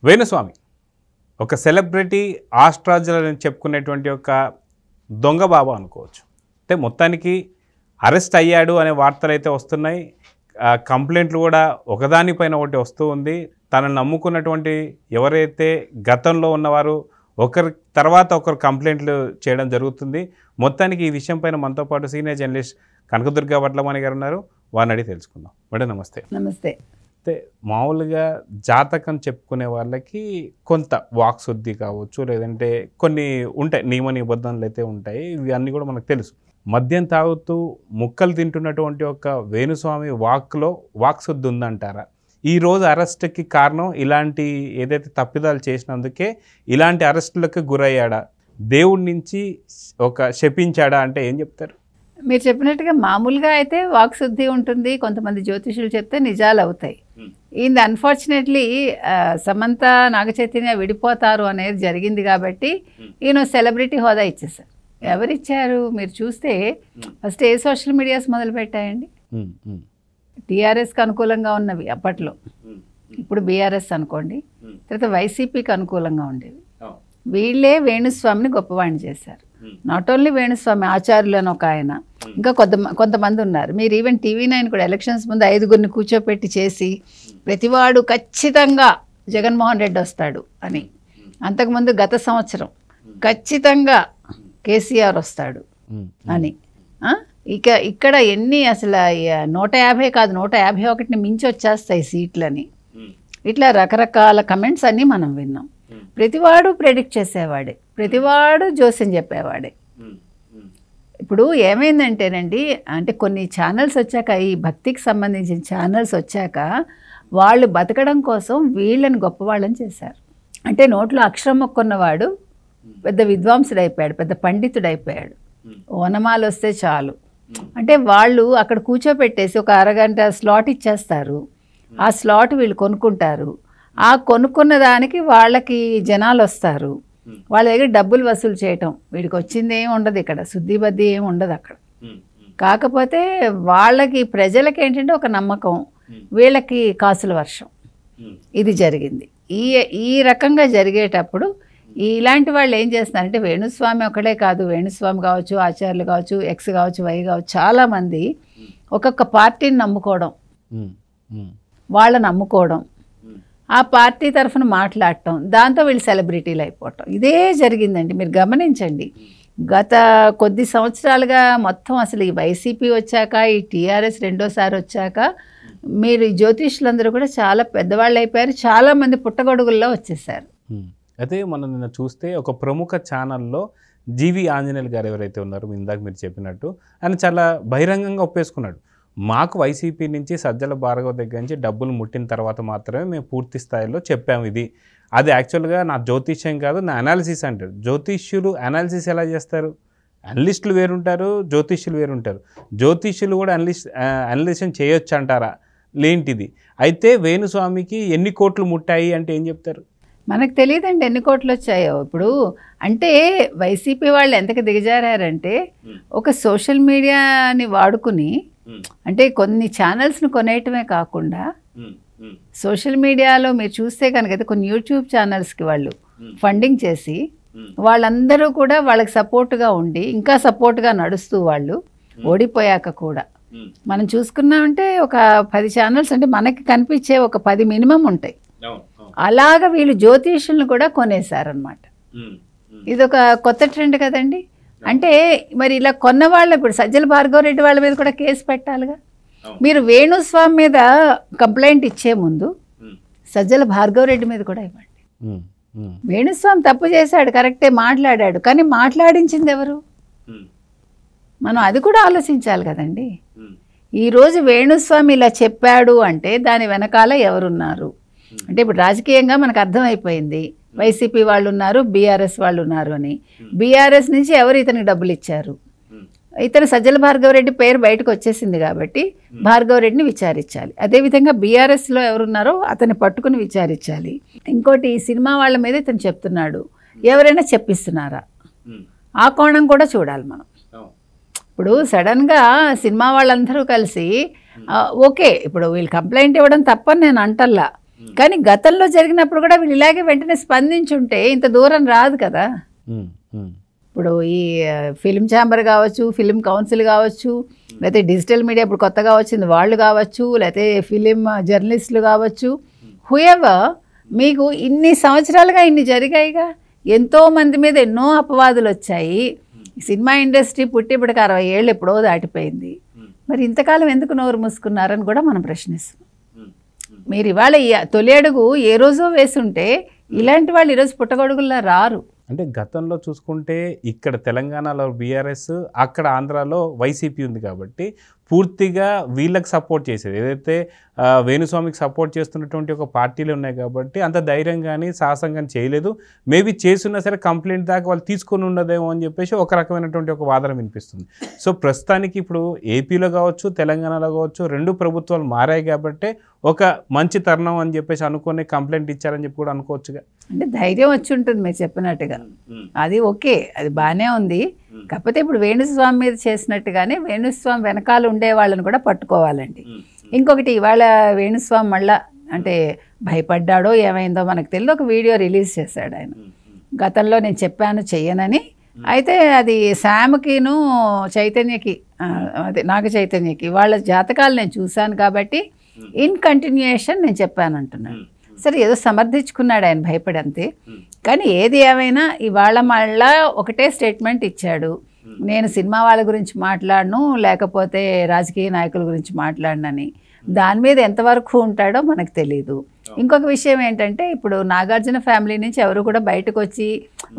వేణుస్వామి ఒక celebrity astrologer అని చెప్పుకునేటువంటి ఒక దొంగ బాబా అనుకోవచ్చు. అంటే మొత్తానికి అరెస్ట్ అయ్యాడు అనే వార్తలు అయితే వస్తున్నాయి. కంప్లైంట్లు కూడా ఒకదానిపైన ఒకటి వస్తూ ఉంది. తనను నమ్ముకున్నటువంటి ఎవరైతే గతంలో ఉన్నవారు ఒకరి తర్వాత ఒకరు కంప్లైంట్లు చేయడం జరుగుతుంది. మొత్తానికి ఈ విషయం పైన మనతో పాటు సీనియర్ జర్నలిస్ట్ కనకదుర్గ వడ్లమణి గారు ఉన్నారు. వారిని అడిగి తెలుసుకుందాం. మేడం నమస్తే. నమస్తే. అయితే మామూలుగా జాతకం చెప్పుకునే వాళ్ళకి కొంత వాక్శుద్ధి కావచ్చు, లేదంటే కొన్ని ఉంటాయి, నియమ నిబంధనలు అయితే ఉంటాయి. ఇవి అన్నీ కూడా మనకు తెలుసు. మద్యం తాగుతూ ముక్కలు తింటున్నటువంటి ఒక వేణుస్వామి వాక్లో వాక్శుద్ధి ఉందంటారా? ఈరోజు అరెస్ట్కి కారణం ఇలాంటి ఏదైతే తప్పిదాలు చేసినందుకే ఇలాంటి అరెస్టులకు గురయ్యాడా, దేవుడి నుంచి ఒక శపించాడా అంటే ఏం చెప్తారు? మీరు చెప్పినట్టుగా మామూలుగా అయితే వాక్శుద్ధి ఉంటుంది, కొంతమంది జ్యోతిషులు చెప్తే నిజాలు అవుతాయి. ఈయన అన్ఫార్చునేట్లీ సమంత నాగచైతన్య విడిపోతారు అనేది జరిగింది కాబట్టి ఈయన సెలబ్రిటీ హోదా ఇచ్చేసారు. ఎవరిచ్చారు? మీరు చూస్తే ఫస్ట్ ఏ సోషల్ మీడియాస్ మొదలు పెట్టాయండి? టీఆర్ఎస్కి అనుకూలంగా ఉన్నవి అప్పట్లో, ఇప్పుడు బీఆర్ఎస్ అనుకోండి, తర్వాత వైసీపీకి అనుకూలంగా ఉండేవి. వీళ్ళే వేణుస్వామిని గొప్పవాణ్ణి చేశారు. నాట్ ఓన్లీ వేణుస్వామి, ఆచార్యులు అని ఒక ఆయన, ఇంకా కొంతమంది ఉన్నారు. మీరు ఈవెన్ TV9 కూడా ఎలక్షన్స్ ముందు 5గురిని కూర్చోపెట్టి చేసి ప్రతివాడు ఖచ్చితంగా జగన్మోహన్ రెడ్డి వస్తాడు అని, అంతకుముందు గత సంవత్సరం ఖచ్చితంగా కేసీఆర్ వస్తాడు అని, ఇక్కడ ఎన్ని అసలు 150 కాదు 151ని మించి వచ్చేస్తాయి సీట్లని, ఇట్లా రకరకాల కమెంట్స్ అన్నీ మనం విన్నాం. ప్రతివాడు ప్రెడిక్ట్ చేసేవాడే, ప్రతివాడు జోస్యం చెప్పేవాడే. ఇప్పుడు ఏమైందంటేనండి, అంటే కొన్ని ఛానల్స్ వచ్చాక, ఈ భక్తికి సంబంధించిన ఛానల్స్ వచ్చాక వాళ్ళు బతకడం కోసం వీళ్ళని గొప్పవాళ్ళని చేశారు. అంటే నోట్లో అక్షరం మొక్కున్నవాడు పెద్ద విద్వాంసుడు అయిపోయాడు, పెద్ద పండితుడు అయిపోయాడు. ఓనమాలు వస్తే చాలు అంటే వాళ్ళు అక్కడ కూర్చోపెట్టేసి ఒక అరగంట స్లాట్ ఇచ్చేస్తారు. ఆ స్లాట్ వీళ్ళు కొనుక్కుంటారు. ఆ కొనుక్కున్న దానికి వాళ్ళకి జనాలు వస్తారు. వాళ్ళ దగ్గర డబ్బులు వసూలు చేయటం, వీడికి వచ్చింది ఏమి ఉండదు, ఇక్కడ శుద్ధి బద్ది ఏమి ఉండదు అక్కడ. కాకపోతే వాళ్ళకి ప్రజలకి ఏంటంటే ఒక నమ్మకం, వీళ్ళకి కాసుల వర్షం. ఇది జరిగింది. ఈ రకంగా జరిగేటప్పుడు ఇలాంటి వాళ్ళు ఏం చేస్తున్నారంటే, వేణుస్వామి ఒకడే కాదు, వేణుస్వామి కావచ్చు, ఆచార్యులు కావచ్చు, ఎక్స్ కావచ్చు, వై కావచ్చు, చాలామంది ఒక్కొక్క పార్టీని నమ్ముకోవడం, వాళ్ళని నమ్ముకోవడం, ఆ పార్టీ తరఫున మాట్లాడటం, దాంతో వీళ్ళు సెలబ్రిటీలు అయిపోవటం, ఇదే జరిగిందండి. మీరు గమనించండి, గత కొద్ది సంవత్సరాలుగా మొత్తం అసలు ఈ వైసీపీ వచ్చాక, ఈ టీఆర్ఎస్ రెండోసారి వచ్చాక, మీరు ఈ జ్యోతిష్యులందరూ కూడా చాలా పెద్దవాళ్ళు అయిపోయారు. చాలామంది పుట్టగొడుగుల్లో వచ్చేసారు. అయితే మనం నిన్న చూస్తే ఒక ప్రముఖ ఛానల్లో జీవి ఆంజనేయులు గారు ఎవరైతే ఉన్నారో, ఇందాక మీరు చెప్పినట్టు, ఆయన చాలా బహిరంగంగా ఒప్పేసుకున్నాడు. మాకు వైసీపీ నుంచి సజ్జల భార్గవ్ దగ్గర నుంచి డబ్బులు ముట్టిన తర్వాత మాత్రమే మేము పూర్తి స్థాయిలో చెప్పాము ఇది. అది యాక్చువల్గా నా జ్యోతిష్యం కాదు, నా అనాలిసిస్ అంటారు. జ్యోతిష్యులు అనాలిసిస్ ఎలా చేస్తారు? అనలిస్టులు వేరుంటారు, జ్యోతిష్యులు వేరుంటారు. జ్యోతిష్యులు కూడా అనలిషన్ చేయొచ్చు అంటారా? లేంటిది. అయితే వేణుస్వామికి ఎన్ని కోట్లు ముట్టాయి అంటే ఏం చెప్తారు? మనకు తెలియదండి ఎన్ని కోట్లు వచ్చాయో. ఇప్పుడు అంటే వైసీపీ వాళ్ళు ఎంతకు దిగజారంటే, ఒక సోషల్ మీడియాని వాడుకుని, అంటే కొన్ని ఛానల్స్ని కొనేయటమే కాకుండా, సోషల్ మీడియాలో మీరు చూస్తే కనుక కొన్ని యూట్యూబ్ ఛానల్స్కి వాళ్ళు ఫండింగ్ చేసి, వాళ్ళందరూ కూడా వాళ్ళకి సపోర్ట్గా ఉండి, ఇంకా సపోర్ట్గా నడుస్తూ వాళ్ళు ఓడిపోయాక కూడా మనం చూసుకున్నామంటే ఒక 10 ఛానల్స్ అంటే మనకి కనిపించే ఒక 10 మినిమం ఉంటాయి. అలాగా వీళ్ళు జ్యోతిష్యులను కూడా కొనేశారనమాట. ఇది ఒక కొత్త ట్రెండ్ కదండి. అంటే మరి ఇలా కొన్న వాళ్ళు ఇప్పుడు సజ్జల భార్గవ్ రెడ్డి వాళ్ళ మీద కూడా కేసు పెట్టాలిగా. మీరు వేణుస్వామి మీద కంప్లైంట్ ఇచ్చే ముందు సజ్జల భార్గవ్ రెడ్డి మీద కూడా ఇవ్వండి. వేణుస్వామి తప్పు చేశాడు, కరెక్టే, మాట్లాడాడు, కానీ మాట్లాడించింది ఎవరు? మనం అది కూడా ఆలోచించాలి కదండి. ఈరోజు వేణుస్వామి ఇలా చెప్పాడు అంటే దాని వెనకాల ఎవరున్నారు అంటే, ఇప్పుడు రాజకీయంగా మనకు అర్థమైపోయింది, వైసీపీ వాళ్ళు ఉన్నారు, బీఆర్ఎస్ వాళ్ళు ఉన్నారు అని. బీఆర్ఎస్ నుంచి ఎవరు ఇతనికి డబ్బులు ఇచ్చారు? ఇతను సజ్జల భార్గవ్ రెడ్డి పేరు బయటకు వచ్చేసింది కాబట్టి భార్గవ్ రెడ్డిని విచారించాలి. అదేవిధంగా బీఆర్ఎస్లో ఎవరున్నారో అతన్ని పట్టుకుని విచారించాలి. ఇంకోటి, ఈ సినిమా వాళ్ళ మీద ఇతను చెప్తున్నాడు, ఎవరైనా చెప్పిస్తున్నారా? ఆ కోణం కూడా చూడాలి మనం. ఇప్పుడు సడన్గా సినిమా వాళ్ళందరూ కలిసి ఓకే, ఇప్పుడు వీళ్ళు కంప్లైంట్ ఇవ్వడం తప్పని నేను అంటల్లా, కానీ గతంలో జరిగినప్పుడు కూడా వీళ్ళు ఇలాగే వెంటనే స్పందించుంటే ఇంత దూరం రాదు కదా. ఇప్పుడు ఈ ఫిలిం ఛాంబర్ కావచ్చు, ఫిలిం కౌన్సిల్ కావచ్చు, లేకపోతే డిజిటల్ మీడియా ఇప్పుడు కొత్తగా వచ్చింది వాళ్ళు కావచ్చు, లేకపోతే ఫిలిం జర్నలిస్టులు కావచ్చు, హూఎవర్, మీకు ఇన్ని సంవత్సరాలుగా ఇన్ని జరిగాయిగా. ఎంతోమంది మీద ఎన్నో అపవాదులు వచ్చాయి. సినిమా ఇండస్ట్రీ పుట్టి ఇప్పటికి 60 ఏళ్ళు ఎప్పుడో దాటిపోయింది. మరి ఇంతకాలం ఎందుకు నోరు మూసుకున్నారని కూడా మనం ప్రశ్నిస్తున్నాం. మీరు ఇవాళ తొలి అడుగు ఏ రోజో వేసుంటే ఇలాంటి వాళ్ళు ఈరోజు పుట్టగొడుగుల్లా రారు. అంటే గతంలో చూసుకుంటే ఇక్కడ తెలంగాణలో బీఆర్ఎస్, అక్కడ ఆంధ్రాలో వైసీపీ ఉంది కాబట్టి పూర్తిగా వీళ్ళకి సపోర్ట్ చేసేది. ఏదైతే వేణుస్వామికి సపోర్ట్ చేస్తున్నటువంటి ఒక పార్టీలు ఉన్నాయి కాబట్టి అంత ధైర్యం కానీ సాహసం కానీ చేయలేదు. మేబీ చేస్తున్నా సరే కంప్లైంట్ దాకా వాళ్ళు తీసుకొని ఉండదేమో అని చెప్పేసి ఒక రకమైనటువంటి ఒక వాదన వినిపిస్తుంది. సో ప్రస్తుతానికి ఇప్పుడు ఏపీలో కావచ్చు, తెలంగాణలో కావచ్చు, 2 ప్రభుత్వాలు మారాయి కాబట్టి ఒక మంచి తరుణం అని చెప్పేసి అనుకుని కంప్లైంట్ ఇచ్చారని చెప్పి కూడా అనుకోవచ్చుగా. అంటే ధైర్యం వచ్చి ఉంటుంది మీరు చెప్పినట్టుగా, అది ఓకే, అది బాగానే ఉంది. కాకపోతే ఇప్పుడు వేణుస్వామి మీద చేసినట్టుగానే వేణుస్వామి వెనకాల ఉండే వాళ్ళని కూడా పట్టుకోవాలండి. ఇంకొకటి, ఇవాళ వేణుస్వామి మళ్ళా అంటే భయపడ్డాడో ఏమైందో మనకు తెలియదు, ఒక వీడియో రిలీజ్ చేశాడు ఆయన. గతంలో నేను చెప్పాను చెయ్యనని. అయితే అది శామ్కిను చైతన్యకి, అదే నాగ చైతన్యకి వాళ్ళ జాతకాలు నేను చూశాను కాబట్టి ఇన్ కంటిన్యూయేషన్ నేను చెప్పాను అంటున్నాడు. సరే, ఏదో సమర్థించుకున్నాడు ఆయన భయపడి, అంతే. కానీ ఏది ఏమైనా ఇవాళ మళ్ళా ఒకటే స్టేట్మెంట్ ఇచ్చాడు, నేను సినిమా వాళ్ళ గురించి మాట్లాడను, లేకపోతే రాజకీయ నాయకుల గురించి మాట్లాడనని. దాని మీద ఎంతవరకు ఉంటాడో మనకు తెలియదు. ఇంకొక విషయం ఏంటంటే, ఇప్పుడు నాగార్జున ఫ్యామిలీ నుంచి ఎవరు కూడా బయటకు వచ్చి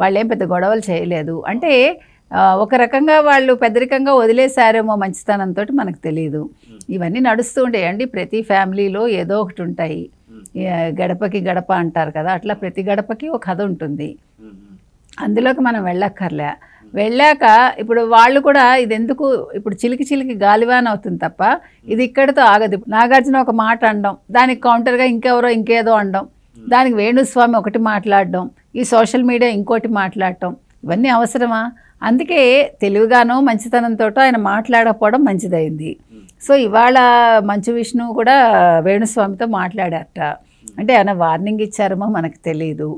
వాళ్ళేం పెద్ద గొడవలు చేయలేదు. అంటే ఒక రకంగా వాళ్ళు పెద్దరికంగా వదిలేశారేమో మంచితనంతో, మనకు తెలియదు. ఇవన్నీ నడుస్తూ ఉంటాయండి, ప్రతి ఫ్యామిలీలో ఏదో ఒకటి ఉంటాయి. గడపకి గడప అంటారు కదా, అట్లా ప్రతి గడపకి ఒక కథ ఉంటుంది. అందులోకి మనం వెళ్ళక్కర్లే. వెళ్ళాక ఇప్పుడు వాళ్ళు కూడా ఇది ఎందుకు ఇప్పుడు చిలికి చిలికి గాలివాన్ అవుతుంది తప్ప ఇది ఇక్కడితో ఆగదు. నాగార్జున ఒక మాట అనడం, దానికి కౌంటర్గా ఇంకెవరో ఇంకేదో అనడం, దానికి వేణుస్వామి ఒకటి మాట్లాడడం, ఈ సోషల్ మీడియా ఇంకోటి మాట్లాడటం, ఇవన్నీ అవసరమా? అందుకే తెలివిగానో మంచితనంతో ఆయన మాట్లాడకపోవడం మంచిదైంది. సో ఇవాళ మంచు విష్ణు కూడా వేణుస్వామితో మాట్లాడారట. అంటే ఆయన వార్నింగ్ ఇచ్చారేమో మనకు తెలియదు.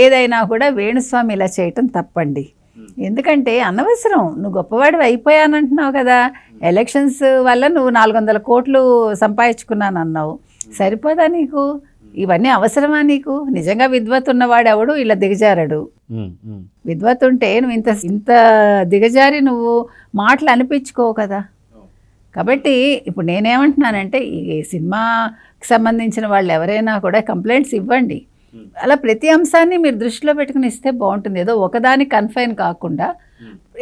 ఏదైనా కూడా వేణుస్వామి ఇలా చేయటం తప్పండి. ఎందుకంటే అనవసరం, నువ్వు గొప్పవాడివి అయిపోయానంటున్నావు కదా, ఎలక్షన్స్ వల్ల నువ్వు 400 కోట్లు సంపాదించుకున్నాను అన్నావు, సరిపోదా నీకు? ఇవన్నీ అవసరమా నీకు? నిజంగా విద్వత్ ఉన్నవాడు ఎవడు ఇలా దిగజారడు. విద్వత్ ఉంటే నువ్వు ఇంత దిగజారి నువ్వు మాటలు అనిపించుకోవు కదా. కాబట్టి ఇప్పుడు నేనేమంటున్నానంటే, ఈ సినిమాకి సంబంధించిన వాళ్ళు ఎవరైనా కూడా కంప్లైంట్స్ ఇవ్వండి. అలా ప్రతి అంశాన్ని మీరు దృష్టిలో పెట్టుకుని ఇస్తే బాగుంటుంది. ఏదో ఒకదాని కన్ఫైన్ కాకుండా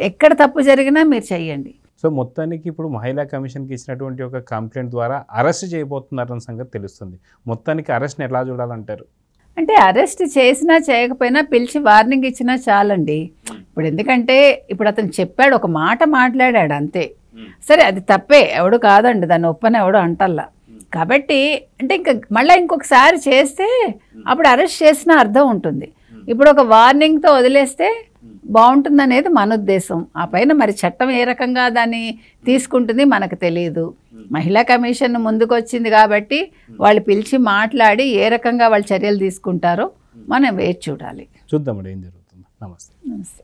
ఎక్కడ తప్పు జరిగినా మీరు చెయ్యండి. సో మొత్తానికి ఇప్పుడు మహిళా కమిషన్కి ఇచ్చినటువంటి ఒక కంప్లైంట్ ద్వారా అరెస్ట్ చేయబోతున్నారన్న సంగతి తెలుస్తుంది. మొత్తానికి అరెస్ట్ని ఎలా చూడాలంటారు? అంటే అరెస్ట్ చేసినా చేయకపోయినా పిలిచి వార్నింగ్ ఇచ్చినా చాలండి. ఇప్పుడు ఎందుకంటే ఇప్పుడు అతను చెప్పాడు, ఒక మాట మాట్లాడాడు అంతే. సరే, అది తప్పే, ఎవడు కాదండి, దాన్ని ఒప్పని ఎవడు అంటల్లా. కాబట్టి అంటే మళ్ళీ ఇంకొకసారి చేస్తే అప్పుడు అరెస్ట్ చేసిన అర్థం ఉంటుంది. ఇప్పుడు ఒక వార్నింగ్తో వదిలేస్తే బాగుంటుంది అనేది మన ఉద్దేశం. ఆ పైన మరి చట్టం ఏ రకంగా దాన్ని తీసుకుంటుంది మనకు తెలియదు. మహిళా కమిషన్ ముందుకు వచ్చింది కాబట్టి వాళ్ళు పిలిచి మాట్లాడి ఏ రకంగా వాళ్ళు చర్యలు తీసుకుంటారో మనం వేచి చూడాలి. చూద్దాం ఏం జరుగుతుందో. నమస్తే. నమస్తే.